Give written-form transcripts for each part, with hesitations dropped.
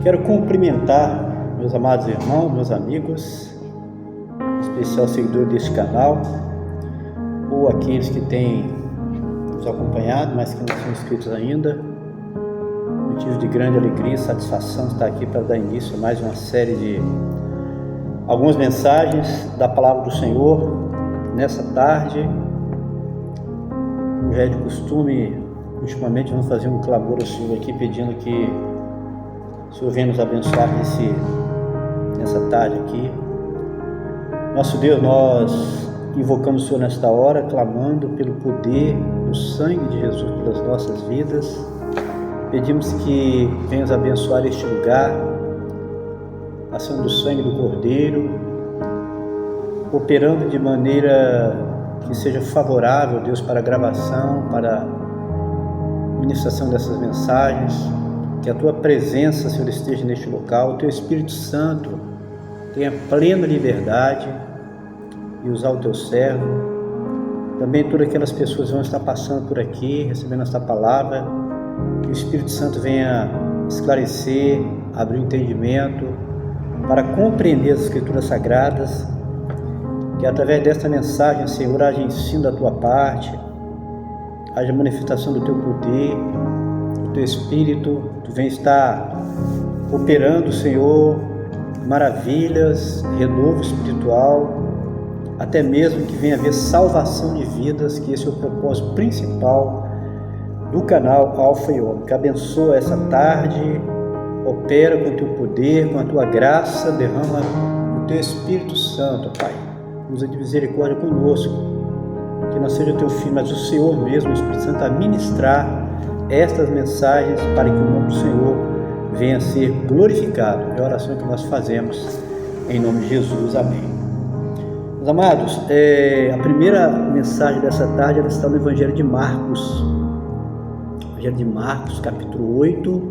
Quero cumprimentar meus amados irmãos, meus amigos, em especial seguidores deste canal, ou aqueles que têm nos acompanhado, mas que não são inscritos ainda. Motivo de grande alegria e satisfação estar aqui para dar início a mais uma série de algumas mensagens da Palavra do Senhor nessa tarde. Como já é de costume, ultimamente vamos fazer um clamor ao Senhor aqui, pedindo que o Senhor venha nos abençoar nessa tarde aqui. Nosso Deus, nós invocamos o Senhor nesta hora, clamando pelo poder do sangue de Jesus pelas nossas vidas. Pedimos que venha nos abençoar este lugar, a ação do sangue do Cordeiro, operando de maneira que seja favorável, Deus, para a gravação, para a ministração dessas mensagens. Que a Tua presença, Senhor, esteja neste local, o Teu Espírito Santo tenha plena liberdade e usar o Teu servo. Também todas aquelas pessoas que vão estar passando por aqui, recebendo esta palavra, que o Espírito Santo venha esclarecer, abrir o entendimento, para compreender as Escrituras Sagradas, que através desta mensagem, Senhor, haja ensino da Tua parte, haja manifestação do Teu poder, do Teu Espírito. Tu vem estar operando, Senhor, maravilhas, renovo espiritual, até mesmo que venha haver salvação de vidas, que esse é o propósito principal do canal Alfa e Ômega. Abençoa essa tarde, opera com o Teu poder, com a Tua graça, derrama o Teu Espírito Santo, Pai. Usa de misericórdia conosco, que não seja o Teu filho, mas o Senhor mesmo, o Espírito Santo, a ministrar estas mensagens para que o nome do Senhor venha a ser glorificado. É a oração que nós fazemos em nome de Jesus. Amém. Meus amados, a primeira mensagem dessa tarde ela está no Evangelho de Marcos. Evangelho de Marcos, capítulo 8,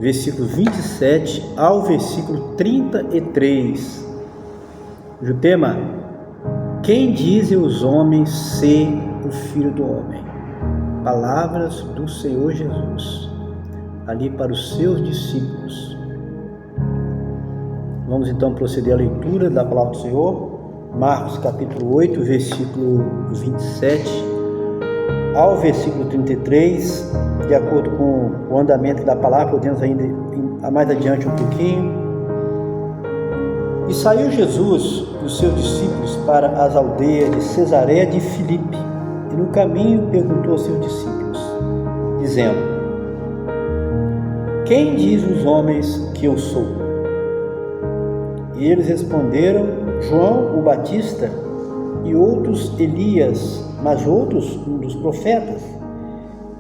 versículo 27 ao versículo 33. O tema: quem dizem os homens ser o Filho do Homem? Palavras do Senhor Jesus, ali para os seus discípulos. Vamos então proceder à leitura da Palavra do Senhor. Marcos capítulo 8, versículo 27 ao versículo 33, de acordo com o andamento da palavra, podemos ainda ir mais adiante um pouquinho. E saiu Jesus e os seus discípulos para as aldeias de Cesareia de Filipe, e no caminho perguntou aos seus discípulos, dizendo: quem diz os homens que eu sou? E eles responderam: João o Batista, e outros Elias, mas outros um dos profetas.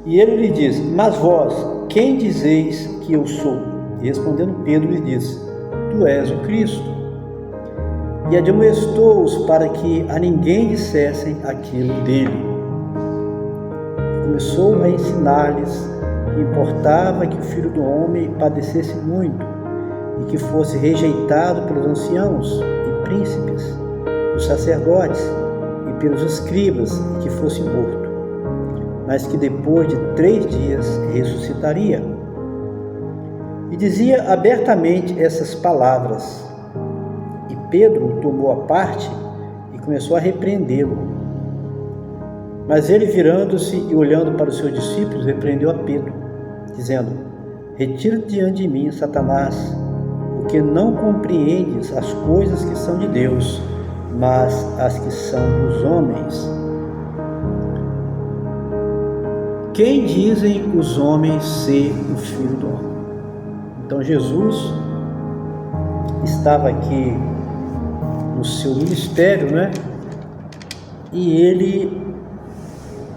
E ele lhe diz: mas vós, quem dizeis que eu sou? E respondendo Pedro lhe diz: tu és o Cristo. E admoestou-os para que a ninguém dissessem aquilo dele. Começou a ensinar-lhes que importava que o Filho do Homem padecesse muito e que fosse rejeitado pelos anciãos e príncipes, os sacerdotes e pelos escribas, e que fosse morto, mas que depois de 3 dias ressuscitaria. E dizia abertamente essas palavras. E Pedro o tomou à parte e começou a repreendê-lo. Mas ele, virando-se e olhando para os seus discípulos, repreendeu a Pedro, dizendo: retira-te diante de mim, Satanás, porque não compreendes as coisas que são de Deus, mas as que são dos homens. Quem dizem os homens ser o Filho do Homem? Então Jesus estava aqui no seu ministério, E ele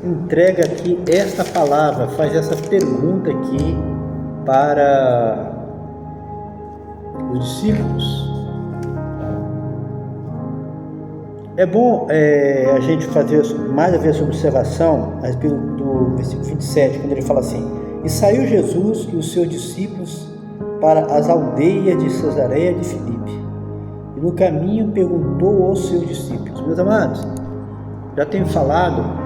entrega aqui esta palavra, faz essa pergunta aqui para os discípulos. É bom a gente fazer mais uma vez essa observação a respeito do versículo 27, quando ele fala assim: e saiu Jesus e os seus discípulos para as aldeias de Cesareia de Filipe, e no caminho perguntou aos seus discípulos. Meus amados, já tenho falado,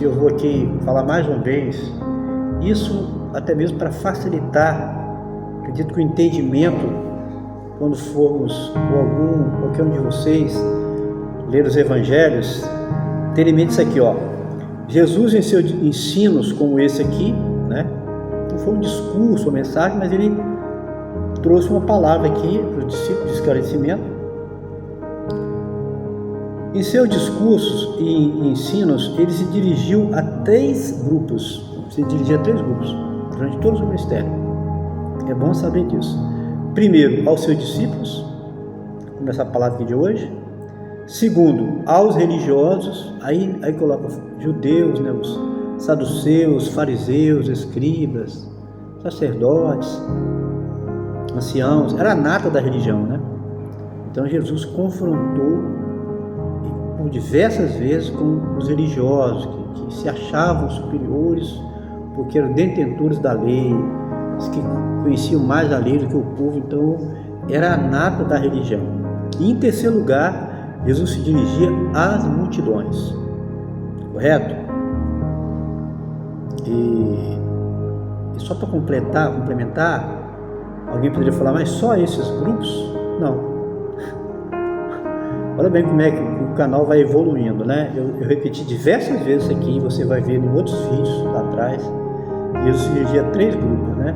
eu vou aqui falar mais uma vez, isso até mesmo para facilitar Acredito que o entendimento, quando formos, ou qualquer um de vocês, ler os evangelhos, ter em mente isso aqui, ó. Jesus, em seus ensinos como esse aqui, né? Não foi um discurso, uma mensagem, mas ele trouxe uma palavra aqui para os discípulos de esclarecimento. Em seus discursos e ensinos, ele se dirigiu a três grupos, durante todo o seu ministério. É bom saber disso. Primeiro, aos seus discípulos, como essa palavra aqui de hoje. Segundo, aos religiosos, aí coloca judeus, né, os saduceus, fariseus, escribas, sacerdotes, anciãos, era a nata da religião, né? Então Jesus confrontou por diversas vezes com os religiosos, que se achavam superiores, porque eram detentores da lei, os que conheciam mais a lei do que o povo, então era a nata da religião. E em terceiro lugar, Jesus se dirigia às multidões, correto? E só para complementar, alguém poderia falar, mas só esses grupos? Não. Olha bem como é que o canal vai evoluindo, né? Eu repeti diversas vezes aqui, você vai ver em outros vídeos lá atrás, Jesus se dirigia a três grupos, né?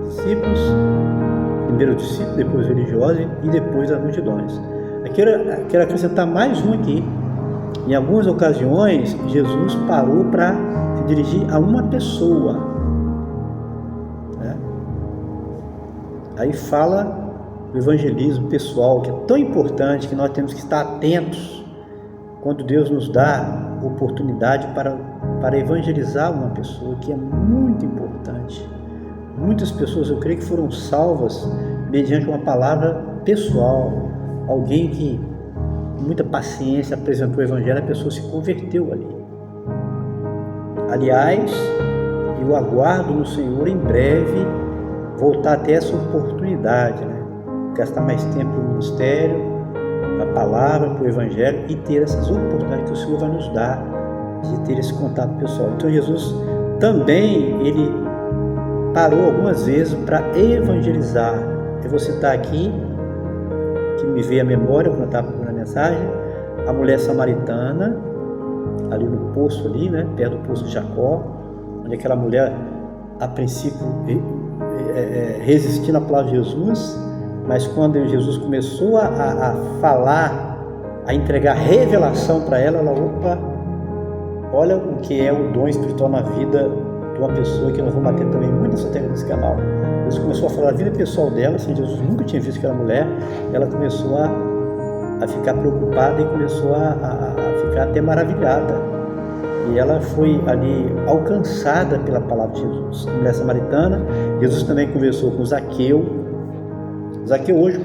Discípulos, primeiro discípulos, depois religiosos e depois as multidões. Quero acrescentar mais um aqui. Em algumas ocasiões, Jesus parou para se dirigir a uma pessoa, né? Aí fala do evangelismo pessoal, que é tão importante, que nós temos que estar atentos quando Deus nos dá oportunidade para evangelizar uma pessoa, que é muito importante. Muitas pessoas, eu creio que foram salvas mediante uma palavra pessoal. Alguém que, com muita paciência, apresentou o evangelho, a pessoa se converteu ali. Aliás, eu aguardo no Senhor em breve voltar até essa oportunidade, né? Gastar mais tempo no ministério, na palavra, para o evangelho e ter essas oportunidades que o Senhor vai nos dar de ter esse contato pessoal. Então Jesus também, ele parou algumas vezes para evangelizar. Eu vou citar aqui, que me veio à memória quando eu estava procurando a mensagem, a mulher samaritana, ali no poço ali, né, perto do poço de Jacó, onde aquela mulher, a princípio, resistindo à palavra de Jesus, mas quando Jesus começou a falar, a entregar revelação para ela, opa, olha o que é o dom espiritual na vida de uma pessoa, que nós vamos bater também muito nessa tecla desse canal. Jesus começou a falar da vida pessoal dela, assim, Jesus nunca tinha visto aquela mulher, ela começou a ficar preocupada e começou a ficar até maravilhada. E ela foi ali alcançada pela palavra de Jesus. A mulher samaritana, Jesus também conversou com Zaqueu. Zaqueu hoje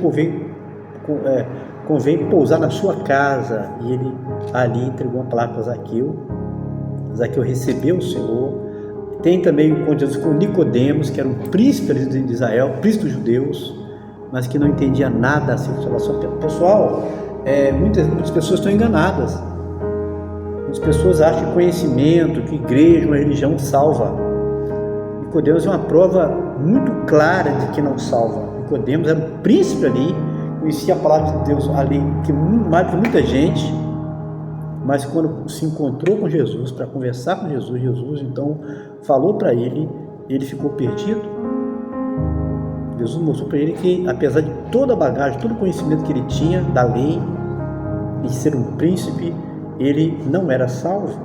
convém pousar na sua casa, e ele ali entregou uma palavra para Zaqueu. Zaqueu recebeu o Senhor. Tem também com Jesus com Nicodemos, que era um príncipe de Israel, príncipe dos judeus, mas que não entendia nada acerca da salvação. Pessoal, muitas pessoas estão enganadas. Muitas pessoas acham que conhecimento, que igreja, uma religião salva. Nicodemos é uma prova muito clara de que não salva. Nicodemos era um príncipe ali, conhecia a palavra de Deus ali, que mais que muita gente, mas quando se encontrou com Jesus, para conversar com Jesus então falou para ele, ele ficou perdido. Jesus mostrou para ele que, apesar de toda a bagagem, todo o conhecimento que ele tinha da lei, de ser um príncipe, ele não era salvo.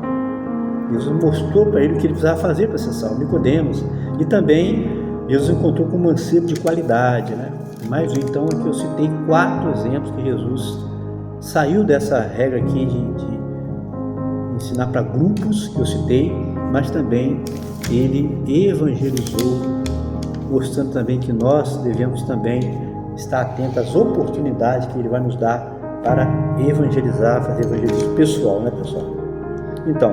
Jesus mostrou para ele o que ele precisava fazer para ser salvo, Nicodemos. E também Jesus encontrou com um mancebo de qualidade, né? Mas então aqui eu citei 4 exemplos que Jesus saiu dessa regra aqui de ensinar para grupos que eu citei, mas também ele evangelizou, mostrando também que nós devemos também estar atentos às oportunidades que ele vai nos dar para evangelizar, fazer evangelismo pessoal, né, pessoal? Então,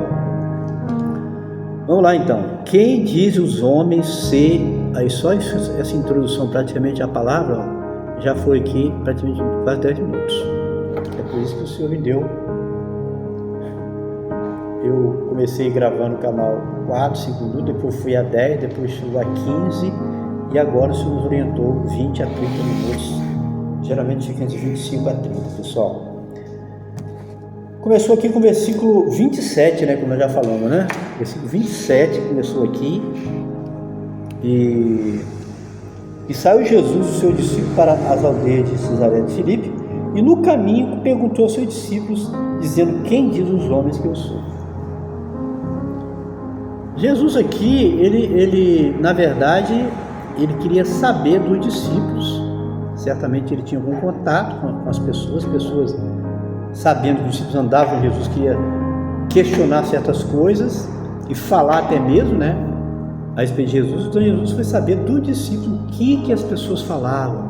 vamos lá então. Quem diz os homens ser... Aí só essa introdução praticamente à palavra, ó, já foi aqui praticamente quase 10 minutos. É por isso que o Senhor me deu. Eu comecei gravando o canal 4, 5 minutos, depois fui a 10, depois chegou a 15 e agora o Senhor nos orientou 20 a 30 minutos, geralmente fica entre 25 a 30, pessoal. Começou aqui com o versículo 27, né, como nós já falamos, né? Versículo 27 começou aqui, e saiu Jesus, o seu discípulo, para as aldeias de Cesareia de Filipe, e no caminho perguntou aos seus discípulos, dizendo: quem diz os homens que eu sou? Jesus aqui, ele na verdade, ele queria saber dos discípulos. Certamente ele tinha algum contato com as pessoas sabendo que os discípulos andavam com Jesus, queria questionar certas coisas e falar até mesmo, né, a respeito de Jesus. Então Jesus foi saber do discípulo o que as pessoas falavam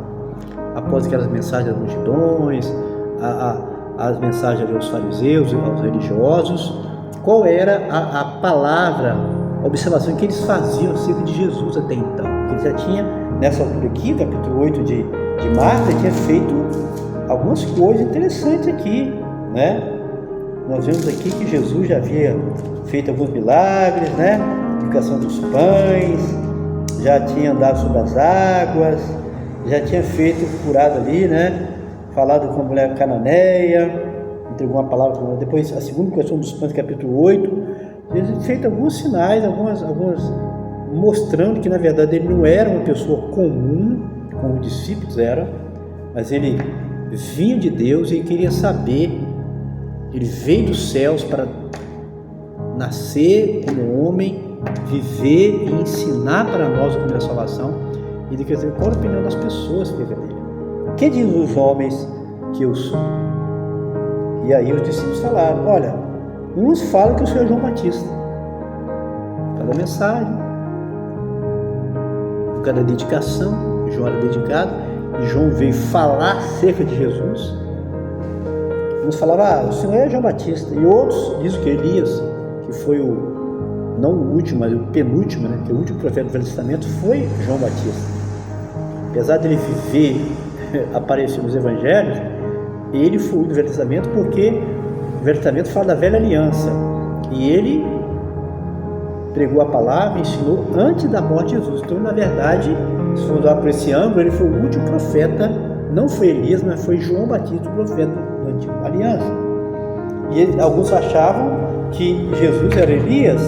após aquelas mensagens das multidões, as mensagens ali aos fariseus, aos religiosos, qual era a palavra, a observação que eles faziam acerca de Jesus até então. Ele já tinha, nessa altura aqui, capítulo 8 de Marcos, tinha feito algumas coisas interessantes aqui, né? Nós vemos aqui que Jesus já havia feito alguns milagres, né? Multiplicação dos pães, já tinha andado sobre as águas, já tinha curado ali, né? Falado com a mulher cananeia, entregou uma palavra para ela. Depois, a segunda questão dos pães, capítulo 8, ele tinha feito alguns sinais, algumas mostrando que na verdade ele não era uma pessoa comum, como os discípulos eram, mas ele vinha de Deus e queria saber. Ele veio dos céus para nascer como homem, viver e ensinar para nós o caminho da salvação. E ele quer dizer, qual a opinião das pessoas que vivem dele? Quem diz os homens que eu sou? E aí os discípulos falaram: olha, uns falam que o Senhor é João Batista, cada mensagem, cada dedicação. João era dedicado, e João veio falar acerca de Jesus. Uns falavam: o Senhor é João Batista, e outros dizem que Elias, que foi não o último, mas o penúltimo, né? Que o último profeta do Velho Testamento foi João Batista. Apesar dele aparecer nos evangelhos, ele foi do Velho Testamento, porque o Velho Testamento fala da velha aliança, e ele pregou a palavra, ensinou antes da morte de Jesus. Então, na verdade, se for olhar por esse ângulo, ele foi o último profeta, não foi Elias, mas foi João Batista, o profeta da antiga aliança. E alguns achavam que Jesus era Elias,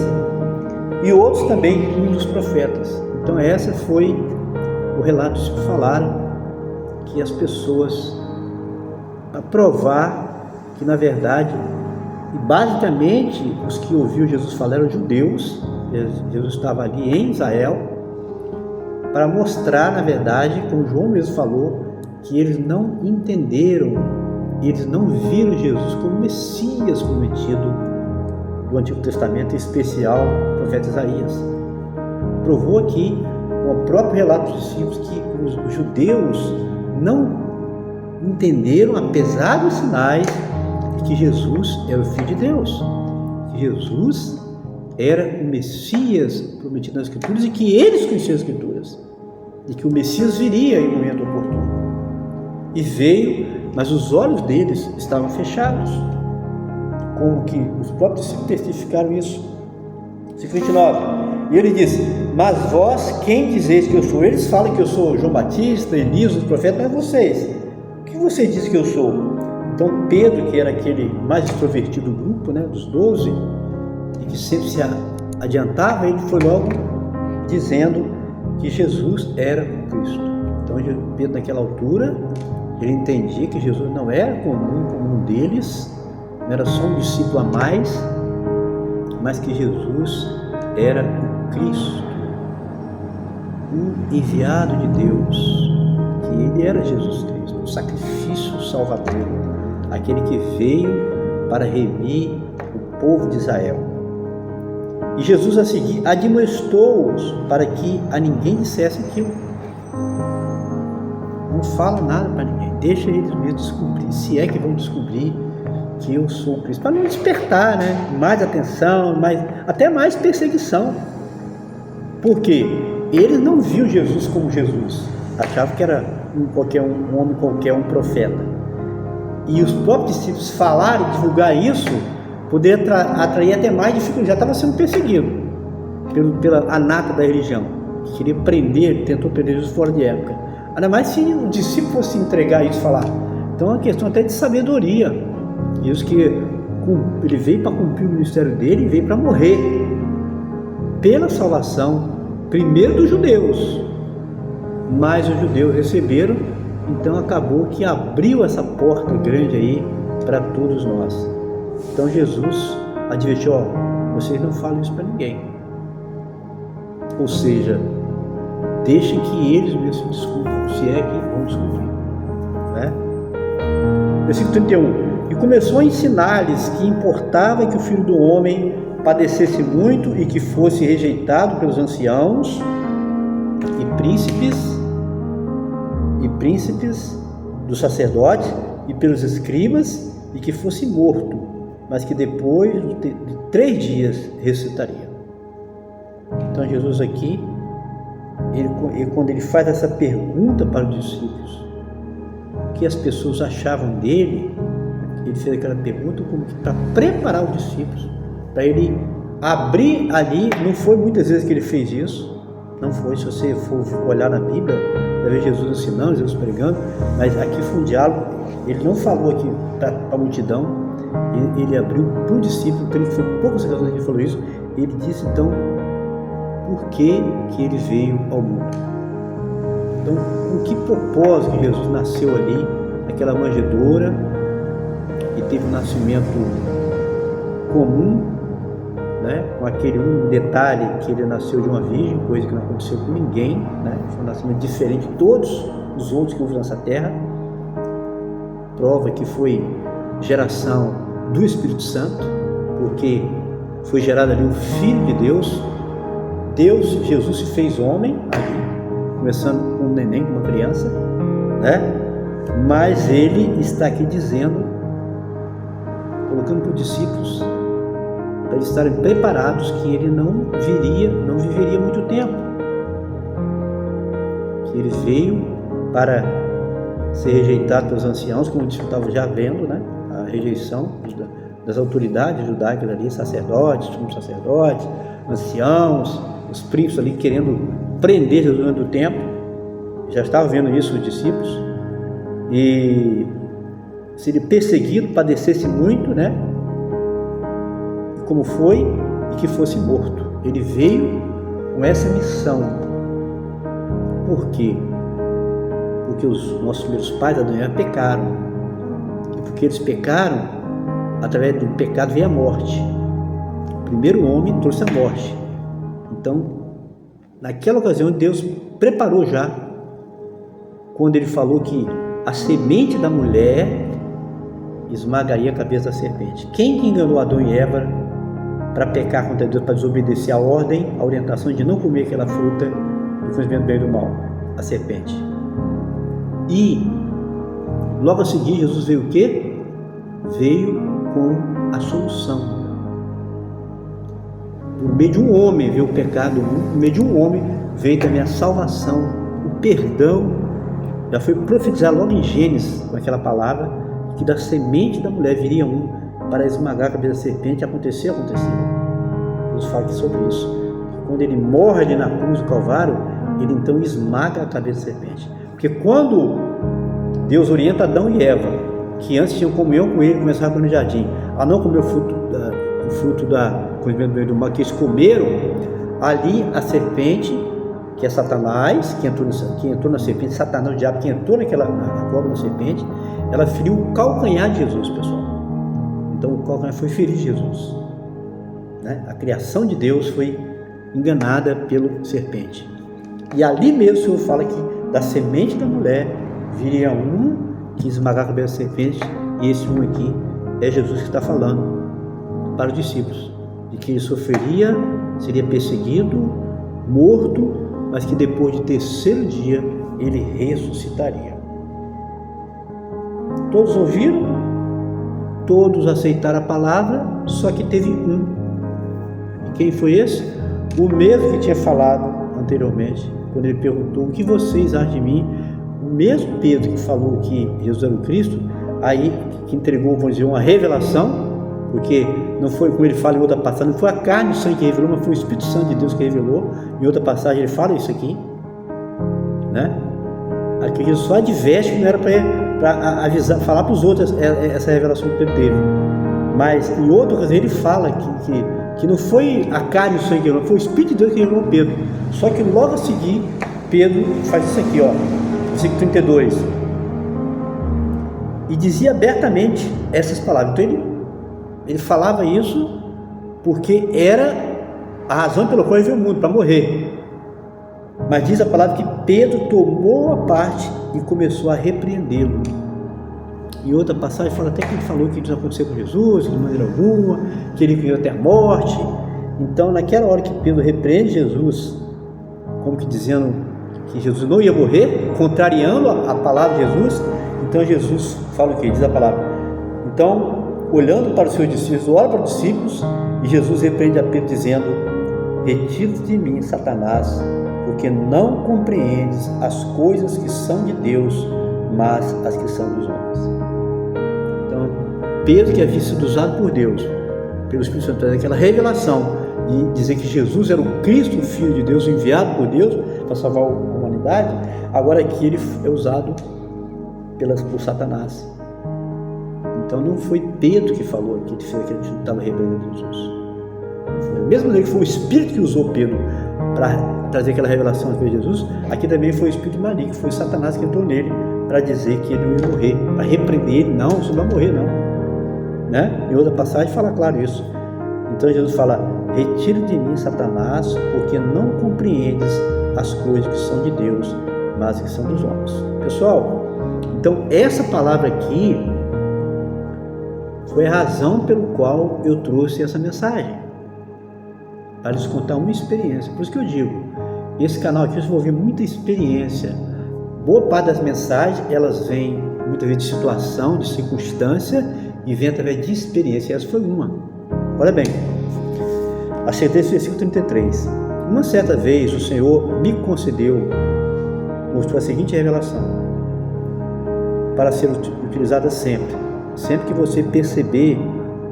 e outros também um dos profetas. Então essa foi o relato que falaram, que as pessoas, para provar que na verdade, e basicamente os que ouviam Jesus falar eram judeus. Jesus estava ali em Israel para mostrar, na verdade, como João mesmo falou, que eles não entenderam, eles não viram Jesus como Messias prometido do Antigo Testamento, em especial o profeta Isaías. Provou aqui, com o próprio relato dos discípulos, que os judeus não entenderam, apesar dos sinais, que Jesus era o Filho de Deus, que Jesus era o Messias prometido nas Escrituras, e que eles conheciam as Escrituras, e que o Messias viria em um momento oportuno. E veio, mas os olhos deles estavam fechados, como que os próprios discípulos testificaram isso. Versículo 29, e ele disse: mas vós, quem dizeis que eu sou? Eles falam que eu sou João Batista, Elias, os profetas, mas vocês, o que vocês dizem que eu sou? Então Pedro, que era aquele mais extrovertido do grupo, né, dos 12, e que sempre se adiantava, ele foi logo dizendo que Jesus era o Cristo. Então Pedro, naquela altura, ele entendia que Jesus não era comum como um deles, não era só um discípulo a mais, mas que Jesus era o Cristo, o enviado de Deus, que ele era Jesus Cristo, o sacrifício salvador, aquele que veio para remir o povo de Israel. E Jesus a seguir admoestou-os para que a ninguém dissesse aquilo. Não fala nada para ninguém, deixa eles mesmos descobrir, se é que vão descobrir que eu sou o Cristo, para não despertar, né, mais atenção, até mais perseguição, porque eles não viam Jesus como Jesus, achavam que era um homem qualquer, um profeta. E os próprios discípulos falaram, divulgar isso, poderia atrair até mais dificuldade. Já estava sendo perseguido pela anata da religião. que queria prender, tentou prender Jesus fora de época. Ainda mais se o discípulo fosse entregar isso e falar. Então é uma questão até de sabedoria. Isso que ele veio para cumprir o ministério dele e veio para morrer pela salvação, primeiro dos judeus, mas os judeus receberam, então acabou que abriu essa porta grande aí para todos nós. Então Jesus advertiu, vocês não falam isso para ninguém, ou seja, deixem que eles mesmos se desculpem, se é que vão descobrir, né? Versículo 31. E começou a ensinar-lhes que importava que o Filho do Homem padecesse muito e que fosse rejeitado pelos anciãos e príncipes dos sacerdotes e pelos escribas, e que fosse morto, mas que depois de 3 dias ressuscitaria. Então Jesus aqui, quando ele faz essa pergunta para os discípulos, o que as pessoas achavam dele, ele fez aquela pergunta como que para preparar os discípulos, para ele abrir ali. Não foi muitas vezes que ele fez isso, não foi. Se você for olhar na Bíblia, vai ver Jesus ensinando, Jesus pregando, mas aqui foi um diálogo. Ele não falou aqui para a multidão, ele abriu para o discípulo, então ele foi poucas ocasiões que ele falou isso. Ele disse então por que ele veio ao mundo. Então, com que propósito que Jesus nasceu ali, naquela manjedoura, e teve um nascimento comum, né? Com aquele detalhe que ele nasceu de uma virgem, coisa que não aconteceu com ninguém, né? Foi um nascimento diferente de todos os outros que houve nessa terra. Prova que foi geração do Espírito Santo, porque foi gerado ali um Filho de Deus. Jesus se fez homem ali, começando com um neném, com uma criança, né? Mas ele está aqui dizendo, colocando para os discípulos, para eles estarem preparados, que ele não viveria muito tempo, que ele veio para ser rejeitado pelos anciãos, como eles estavam já vendo, né? A rejeição das autoridades judaicas ali, sacerdotes, sumos sacerdotes, anciãos, os príncipes ali querendo prender Jesus durante o tempo. Já estavam vendo isso os discípulos, e seria perseguido, padecesse muito, né? Como foi, e que fosse morto. Ele veio com essa missão. Por quê? Porque os nossos primeiros pais, Adão e Eva, pecaram. E porque eles pecaram, através do pecado veio a morte. O primeiro homem trouxe a morte. Então, naquela ocasião, Deus preparou já, quando ele falou que a semente da mulher esmagaria a cabeça da serpente. Quem enganou Adão e Eva para pecar contra Deus, para desobedecer a ordem, a orientação de não comer aquela fruta do conhecimento do bem e do mal? A serpente. E logo a seguir Jesus veio o quê? Veio com a solução. Por meio de um homem veio o pecado do mundo, por meio de um homem veio também a salvação, o perdão. Já foi profetizado logo em Gênesis, com aquela palavra, que da semente da mulher viria um para esmagar a cabeça da serpente. Aconteceu. Deus fala aqui sobre isso. Quando ele morre ali na cruz do Calvário, ele então esmaga a cabeça da serpente. Porque quando Deus orienta Adão e Eva, que antes tinham comunhão com ele, começaram a comer no jardim, a não comer o fruto da conhecimento do bem e do mal, que eles comeram, ali a serpente, que é Satanás, que entrou na serpente, Satanás, o diabo, que entrou na cobra da serpente, ela feriu o calcanhar de Jesus, pessoal. Então o calcanhar foi ferir Jesus, né? A criação de Deus foi enganada pelo serpente. E ali mesmo o Senhor fala que da semente da mulher viria um que esmagar a cabeça da serpente, e esse um aqui é Jesus que está falando para os discípulos, de que ele sofreria, seria perseguido, morto, mas que depois de 3º dia ele ressuscitaria. Todos ouviram, todos aceitaram a palavra, só que teve um. E quem foi esse? O mesmo que tinha falado anteriormente, quando ele perguntou: o que vocês acham de mim? O mesmo Pedro que falou que Jesus era o Cristo, aí que entregou, vamos dizer, uma revelação, porque não foi, como ele fala em outra passagem, não foi a carne e o sangue que revelou, mas foi o Espírito Santo de Deus que revelou. Em outra passagem ele fala isso aqui, né? Aqui Jesus só adverte que não era para avisar, falar para os outros essa revelação que Pedro teve, mas em outra ocasião ele fala que não foi a carne e o sangue que revelou, foi o Espírito de Deus que revelou Pedro. Só que logo a seguir Pedro faz isso aqui, ó, versículo 32, e dizia abertamente essas palavras. Então ele falava isso porque era a razão pela qual ele veio ao mundo, para morrer. Mas diz a palavra que Pedro tomou a parte e começou a repreendê-lo. Em outra passagem fala até que ele falou que isso não aconteceu com Jesus de maneira alguma, que ele veio até a morte. Então naquela hora que Pedro repreende Jesus, como que dizendo que Jesus não ia morrer, contrariando a palavra de Jesus, então Jesus fala o que? Diz a palavra: então, olhando para os seus discípulos, olha para os discípulos, e Jesus repreende a Pedro dizendo: retira-te de mim, Satanás, porque não compreendes as coisas que são de Deus, mas as que são dos homens. Então, Pedro, que havia sido usado por Deus, pelo Espírito Santo, aquela revelação de dizer que Jesus era o Cristo, o Filho de Deus, enviado por Deus para salvar a humanidade, agora aqui ele é usado por Satanás. Então não foi Pedro que falou que ele estava repreendendo Jesus. Mesmo que foi o Espírito que usou Pedro para trazer aquela revelação de Jesus, aqui também foi o Espírito maligno, foi Satanás que entrou nele para dizer que ele não ia morrer, para repreender ele: não, você não vai morrer não, né? Em outra passagem fala claro isso. Então Jesus fala: retira de mim, Satanás, porque não compreendes as coisas que são de Deus, mas que são dos homens. Pessoal, então essa palavra aqui foi a razão pelo qual eu trouxe essa mensagem, para lhes contar uma experiência. Por isso que eu digo, esse canal aqui vai ouvir muita experiência. Boa parte das mensagens, elas vêm muitas vezes de situação, de circunstância, e vem através de experiência. Essa foi uma. Olha bem, achei esse versículo 33. Uma certa vez o Senhor me mostrou a seguinte revelação, para ser utilizada sempre que você perceber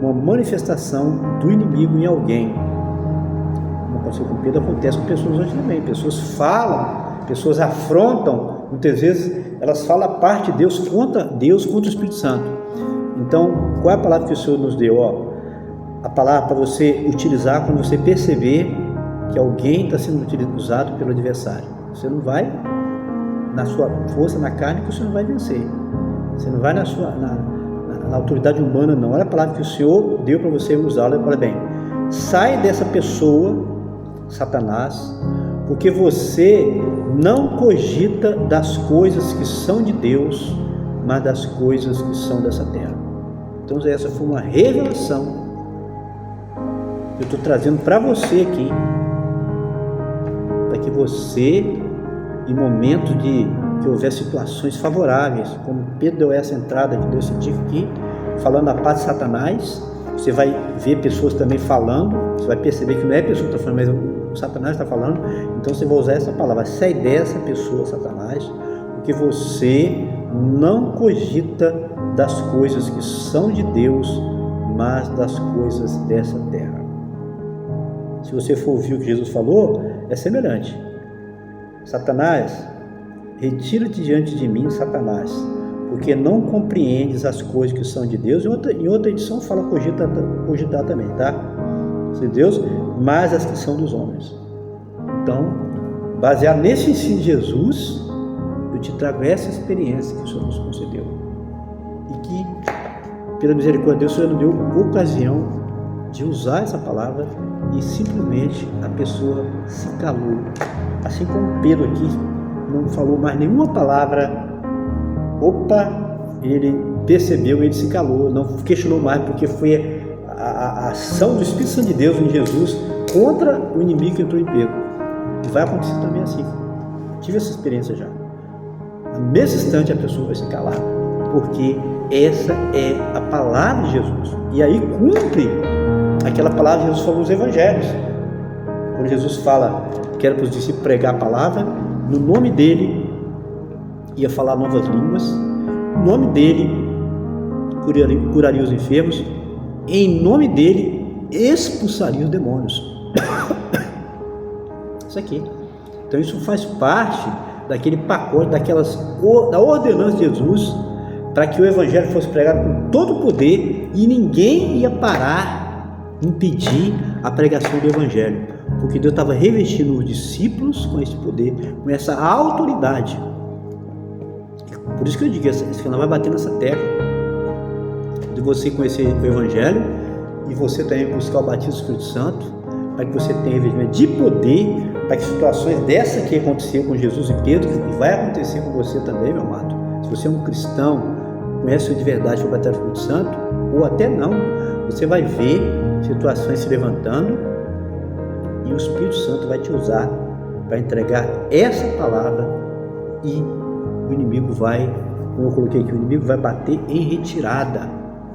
uma manifestação do inimigo em alguém. Como aconteceu com Pedro, acontece com pessoas hoje também. Pessoas falam, pessoas afrontam, muitas vezes elas falam a parte de Deus contra o Espírito Santo. Então, qual é a palavra que o Senhor nos deu? A palavra para você utilizar quando você perceber que alguém está sendo usado pelo adversário. Você não vai na sua força, na carne, que você não vai vencer. Você não vai na autoridade humana, não. Olha a palavra que o Senhor deu para você usá-la. Olha bem, sai dessa pessoa, Satanás, porque você não cogita das coisas que são de Deus, mas das coisas que são dessa terra. Então essa foi uma revelação que eu estou trazendo para você aqui, para que você, em momentos que houver situações favoráveis, como Pedro deu essa entrada, que deu esse dica aqui, falando da parte de Satanás, você vai ver pessoas também falando, você vai perceber que não é a pessoa que está falando, mas o Satanás está falando. Então você vai usar essa palavra: sai dessa pessoa, Satanás, porque você não cogita das coisas que são de Deus, mas das coisas dessa terra. Se você for ouvir o que Jesus falou, é semelhante. Satanás, retira-te diante de mim, Satanás, porque não compreendes as coisas que são de Deus. Em outra edição fala cogitar também, tá? De Deus, mas as que são dos homens. Então, baseado nesse ensino de Jesus, eu te trago essa experiência que o Senhor nos concedeu. E que, pela misericórdia de Deus, o Senhor nos deu ocasião de usar essa palavra e simplesmente a pessoa se calou. Assim como Pedro aqui não falou mais nenhuma palavra, ele percebeu, ele se calou, não questionou mais, porque foi a ação do Espírito Santo de Deus em Jesus contra o inimigo que entrou em Pedro. E vai acontecer também assim. Tive essa experiência já. Nesse instante a pessoa vai se calar, porque essa é a palavra de Jesus. E aí cumpre aquela palavra que Jesus falou nos evangelhos. Quando Jesus fala que era para os discípulos pregar a palavra, no nome dele ia falar novas línguas, no nome dele curaria os enfermos, em nome dele, expulsaria os demônios. Isso aqui. Então isso faz parte daquele pacote, da ordenança de Jesus, para que o evangelho fosse pregado com todo o poder e ninguém ia parar, impedir a pregação do evangelho, porque Deus estava revestindo os discípulos com esse poder, com essa autoridade. Por isso que eu digo, esse canal vai bater nessa tecla de você conhecer o evangelho e você também buscar o batismo do Espírito Santo, para que você tenha revestimento de poder, para que situações dessa que aconteceu com Jesus e Pedro, que vai acontecer com você também, meu amado. Se você é um cristão, conhece de verdade o batismo do Espírito Santo, ou até não, você vai ver situações se levantando e o Espírito Santo vai te usar para entregar essa palavra e o inimigo vai, como eu coloquei aqui, o inimigo vai bater em retirada,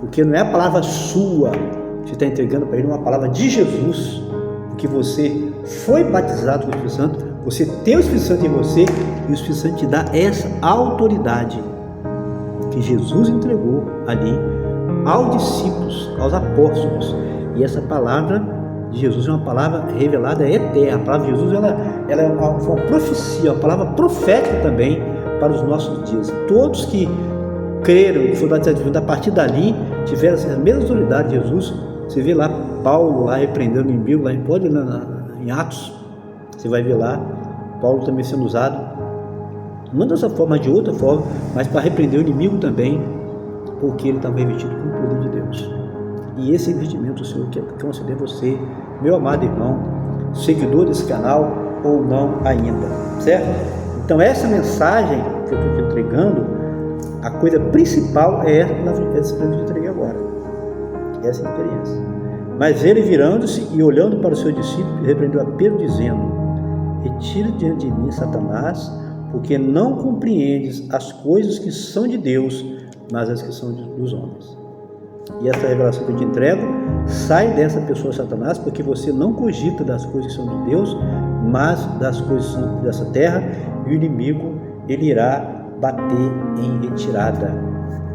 porque não é a palavra sua que você está entregando para ele, é uma palavra de Jesus, porque você foi batizado com o Espírito Santo, você tem o Espírito Santo em você e o Espírito Santo te dá essa autoridade que Jesus entregou ali aos discípulos, aos apóstolos. E essa palavra de Jesus é uma palavra revelada eterna. A palavra de Jesus ela é uma profecia, uma palavra profética também para os nossos dias. Todos que creram e foram batizados a partir dali tiveram essa mesma autoridade de Jesus. Você vê lá Paulo lá repreendendo o inimigo, pode ir lá em Atos, você vai ver lá Paulo também sendo usado, não dessa forma, de outra forma, mas para repreender o inimigo também, porque ele estava revestido com o poder de Deus. E esse revestimento o Senhor quer conceder a você, meu amado irmão, seguidor desse canal ou não ainda, certo? Então essa mensagem que eu estou te entregando, a coisa principal é essa que eu te entreguei agora, essa experiência. Mas ele, virando-se e olhando para o seu discípulo, repreendeu a Pedro, dizendo: retira diante de mim, Satanás, porque não compreendes as coisas que são de Deus, mas as que são dos homens. E essa revelação que eu te entrego, sai dessa pessoa, Satanás, porque você não cogita das coisas que são de Deus, mas das coisas que são dessa terra, e o inimigo, ele irá bater em retirada.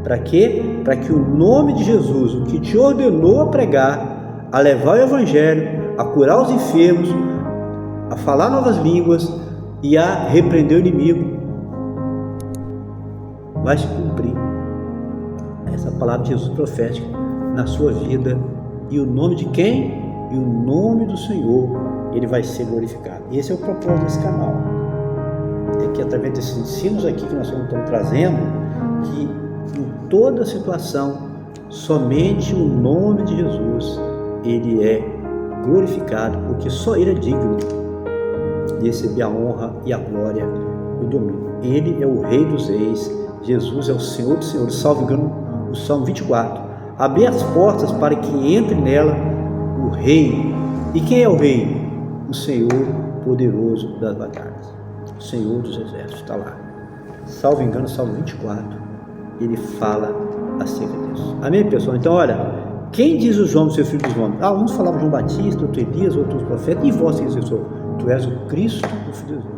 Para quê? Para que o nome de Jesus, o que te ordenou a pregar, a levar o evangelho, a curar os enfermos, a falar novas línguas e a repreender o inimigo, vai se cumprir essa palavra de Jesus profética na sua vida. E o nome de quem? E o nome do Senhor, ele vai ser glorificado. E esse é o propósito desse canal, é que através desses ensinos aqui que nós estamos trazendo, que em toda situação somente o nome de Jesus ele é glorificado, porque só ele é digno de receber a honra e a glória e o domínio. Ele é o Rei dos Reis, Jesus é o Senhor dos Senhores. Salvo engano, o Salmo 24, abrir as portas para que entre nela o Rei. E quem é o Rei? O Senhor poderoso das batalhas, o Senhor dos exércitos. Está lá, salvo engano, Salmo 24, ele fala acerca disso. Amém, pessoal? Então olha, quem diz o João, seu filho dos homens? Uns falavam João Batista, outro Elias, outros profetas, e vós, quem diz? Tu és o Cristo, o Filho de Deus.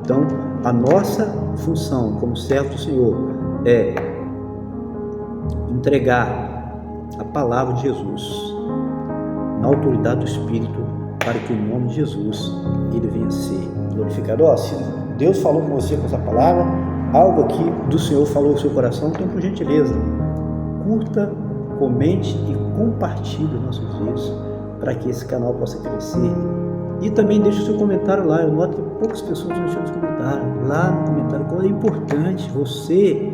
Então, a nossa função como servo do Senhor é entregar a palavra de Jesus na autoridade do Espírito, para que o nome de Jesus ele venha a ser glorificado. Se Deus falou com você com essa palavra, algo aqui do Senhor falou no seu coração, então, por gentileza, curta, comente e compartilhe os nossos vídeos para que esse canal possa crescer. E também deixe o seu comentário lá. Eu noto que poucas pessoas deixam os comentários. Lá no comentário, qual é importante, você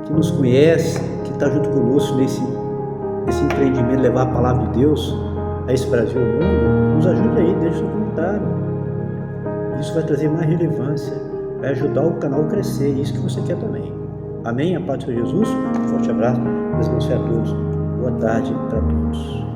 que nos conhece, que está junto conosco nesse empreendimento, levar a palavra de Deus a esse Brasil ao mundo, nos ajude aí, deixe o seu comentário. Isso vai trazer mais relevância, vai ajudar o canal a crescer, isso que você quer também. Amém? A paz de Jesus, um forte abraço, Deus abençoe a todos, boa tarde para todos.